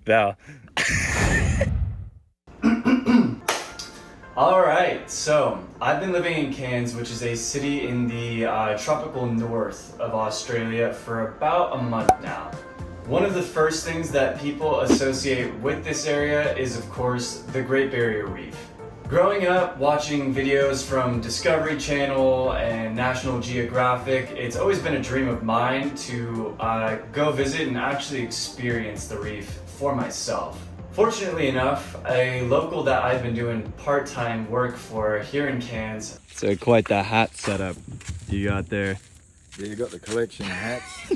Val. Alright, so I've been living in Cairns, which is a city in the tropical north of Australia, for about a month now. One of the first things that people associate with this area is, of course, the Great Barrier Reef. Growing up watching videos from Discovery Channel and National Geographic, it's always been a dream of mine to go visit and actually experience the reef for myself. Fortunately enough, a local that I've been doing part-time work for here in Cairns. So quite the hat setup you got there. Yeah, you got the collection of hats.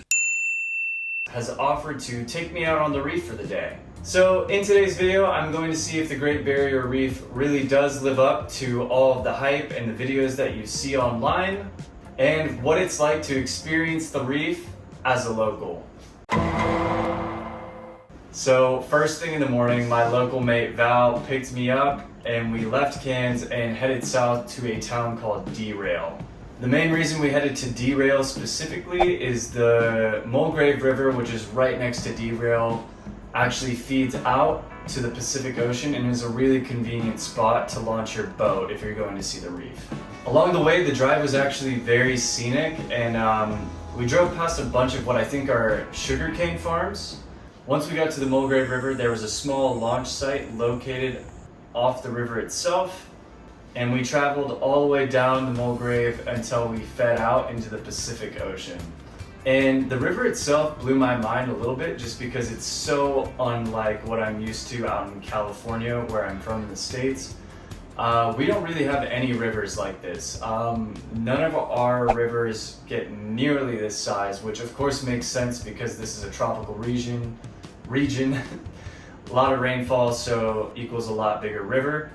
Has offered to take me out on the reef for the day. So in today's video, I'm going to see if the Great Barrier Reef really does live up to all of the hype and the videos that you see online, and what it's like to experience the reef as a local. So first thing in the morning, my local mate Val picked me up and we left Cairns and headed south to a town called Derail. The main reason we headed to Derail specifically is the Mulgrave River, which is right next to Derail, actually feeds out to the Pacific Ocean and is a really convenient spot to launch your boat if you're going to see the reef. Along the way, the drive was actually very scenic, and we drove past a bunch of what I think are sugarcane farms. Once we got to the Mulgrave River, there was a small launch site located off the river itself, and we traveled all the way down the Mulgrave until we fed out into the Pacific Ocean. And the river itself blew my mind a little bit just because it's so unlike what I'm used to out in California, where I'm from in the States. We don't really have any rivers like this. None of our rivers get nearly this size, which of course makes sense because this is a tropical region. A lot of rainfall, so equals a lot bigger river.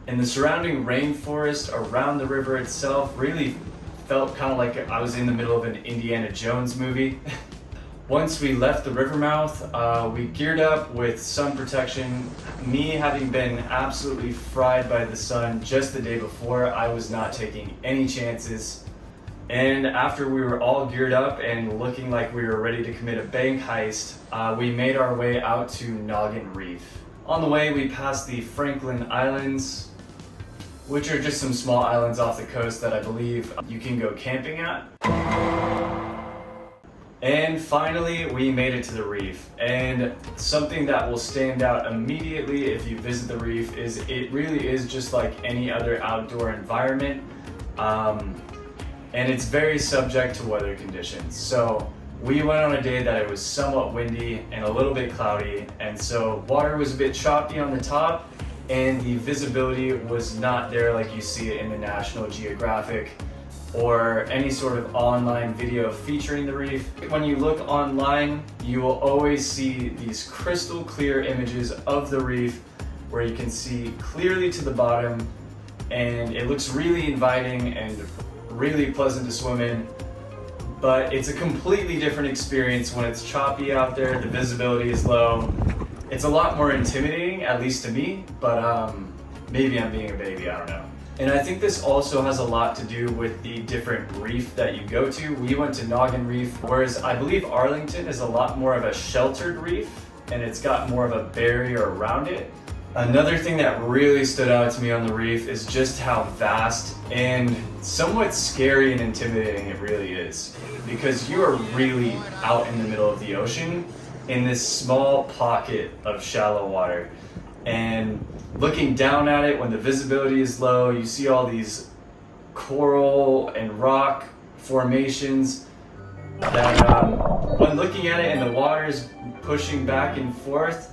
And the surrounding rainforest around the river itself really felt kind of like I was in the middle of an Indiana Jones movie. Once we left the river mouth, we geared up with sun protection. Me having been absolutely fried by the sun just the day before, I was not taking any chances. And after we were all geared up and looking like we were ready to commit a bank heist, we made our way out to Noggin Reef. On the way, we passed the Franklin Islands, which are just some small islands off the coast that I believe you can go camping at. And finally, we made it to the reef. And something that will stand out immediately if you visit the reef is it really is just like any other outdoor environment. And it's very subject to weather conditions. So we went on a day that it was somewhat windy and a little bit cloudy, and so water was a bit choppy on the top, and the visibility was not there like you see it in the National Geographic or any sort of online video featuring the reef. When you look online, you will always see these crystal clear images of the reef where you can see clearly to the bottom, and it looks really inviting and really pleasant to swim in. But it's a completely different experience when it's choppy out there, the visibility is low. It's a lot more intimidating, at least to me, but maybe I'm being a baby, I don't know. And I think this also has a lot to do with the different reef that you go to. We went to Noggin Reef, whereas I believe Arlington is a lot more of a sheltered reef, and it's got more of a barrier around it. Another thing that really stood out to me on the reef is just how vast and somewhat scary and intimidating it really is. Because you are really out in the middle of the ocean in this small pocket of shallow water. And looking down at it when the visibility is low, you see all these coral and rock formations that when looking at it and the water's pushing back and forth,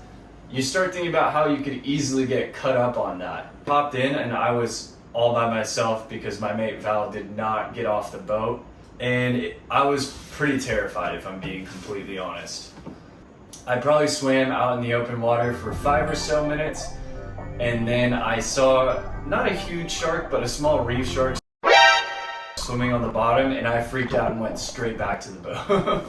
you start thinking about how you could easily get cut up on that. Popped in and I was all by myself because my mate Val did not get off the boat. And I was pretty terrified, if I'm being completely honest. I probably swam out in the open water for 5 or so minutes, and then I saw not a huge shark, but a small reef shark swimming on the bottom, and I freaked out and went straight back to the boat.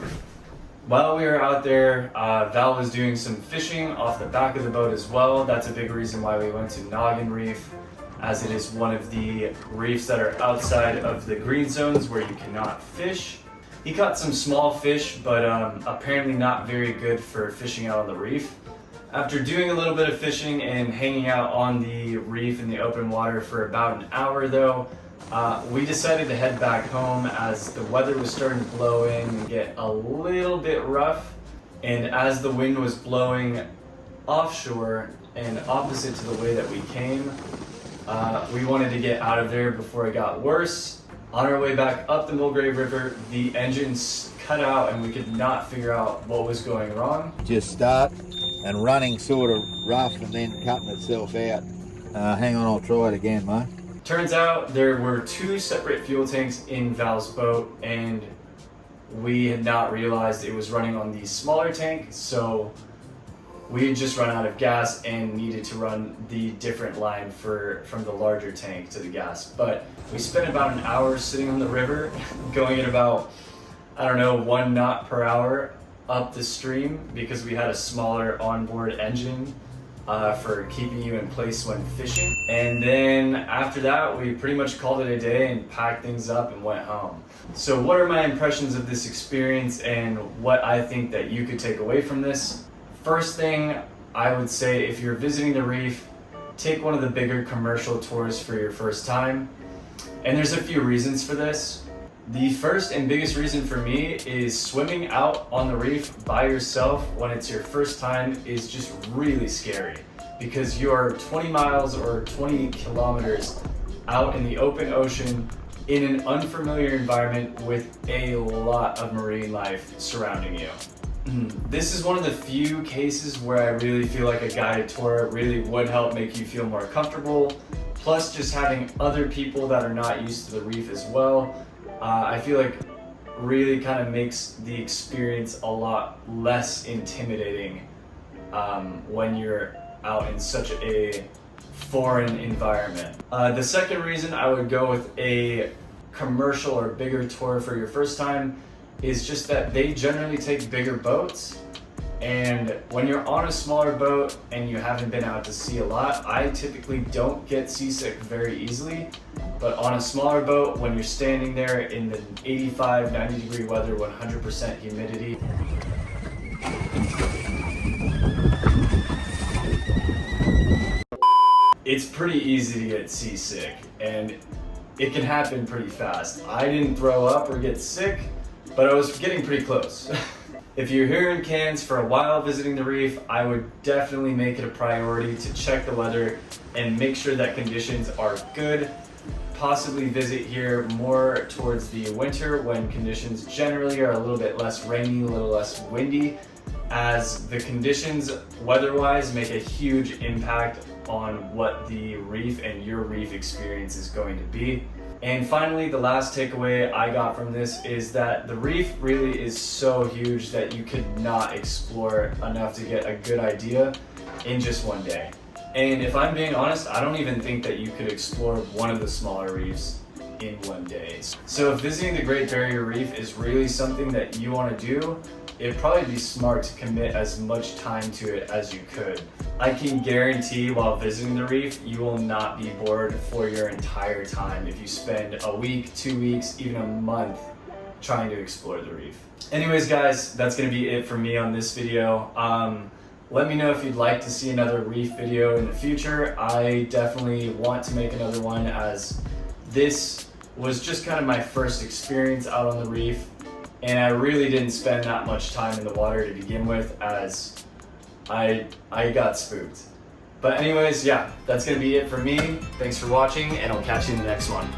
While we were out there, Val was doing some fishing off the back of the boat as well. That's a big reason why we went to Noggin Reef, as it is one of the reefs that are outside of the green zones where you cannot fish. He caught some small fish, but apparently not very good for fishing out on the reef. After doing a little bit of fishing and hanging out on the reef in the open water for about an hour though, we decided to head back home as the weather was starting to blow in and get a little bit rough. And as the wind was blowing offshore and opposite to the way that we came, we wanted to get out of there before it got worse. On our way back up the Mulgrave River, the engines cut out and we could not figure out what was going wrong. Just start and running sort of rough and then cutting itself out. Hang on, I'll try it again, mate. Turns out there were 2 separate fuel tanks in Val's boat, and we had not realized it was running on the smaller tank, so we had just run out of gas and needed to run the different line from the larger tank to the gas. But we spent about an hour sitting on the river, going at about, I don't know, 1 knot per hour up the stream because we had a smaller onboard engine for keeping you in place when fishing. And then after that, we pretty much called it a day and packed things up and went home. So what are my impressions of this experience and what I think that you could take away from this? First thing I would say, if you're visiting the reef, take one of the bigger commercial tours for your first time. And there's a few reasons for this. The first and biggest reason for me is swimming out on the reef by yourself when it's your first time is just really scary because you are 20 miles or 20 kilometers out in the open ocean in an unfamiliar environment with a lot of marine life surrounding you. This is one of the few cases where I really feel like a guided tour really would help make you feel more comfortable. Plus, just having other people that are not used to the reef as well, I feel like really kind of makes the experience a lot less intimidating when you're out in such a foreign environment. The second reason I would go with a commercial or bigger tour for your first time is just that they generally take bigger boats, and when you're on a smaller boat and you haven't been out to sea a lot, I typically don't get seasick very easily, but on a smaller boat, when you're standing there in the 85, 90 degree weather, 100% humidity, it's pretty easy to get seasick, and it can happen pretty fast. I didn't throw up or get sick, but I was getting pretty close. If you're here in Cairns for a while visiting the reef, I would definitely make it a priority to check the weather and make sure that conditions are good. Possibly visit here more towards the winter when conditions generally are a little bit less rainy, a little less windy, as the conditions weather-wise make a huge impact on what the reef and your reef experience is going to be. And finally, the last takeaway I got from this is that the reef really is so huge that you could not explore enough to get a good idea in just one day. And if I'm being honest, I don't even think that you could explore one of the smaller reefs in one day. So if visiting the Great Barrier Reef is really something that you want to do, it'd probably be smart to commit as much time to it as you could. I can guarantee while visiting the reef, you will not be bored for your entire time if you spend a week, 2 weeks, even a month trying to explore the reef. Anyways guys, that's gonna be it for me on this video. Let me know if you'd like to see another reef video in the future. I definitely want to make another one, as this was just kind of my first experience out on the reef, and I really didn't spend that much time in the water to begin with, as I got spooked. But anyways, yeah, that's gonna be it for me. Thanks for watching, and I'll catch you in the next one.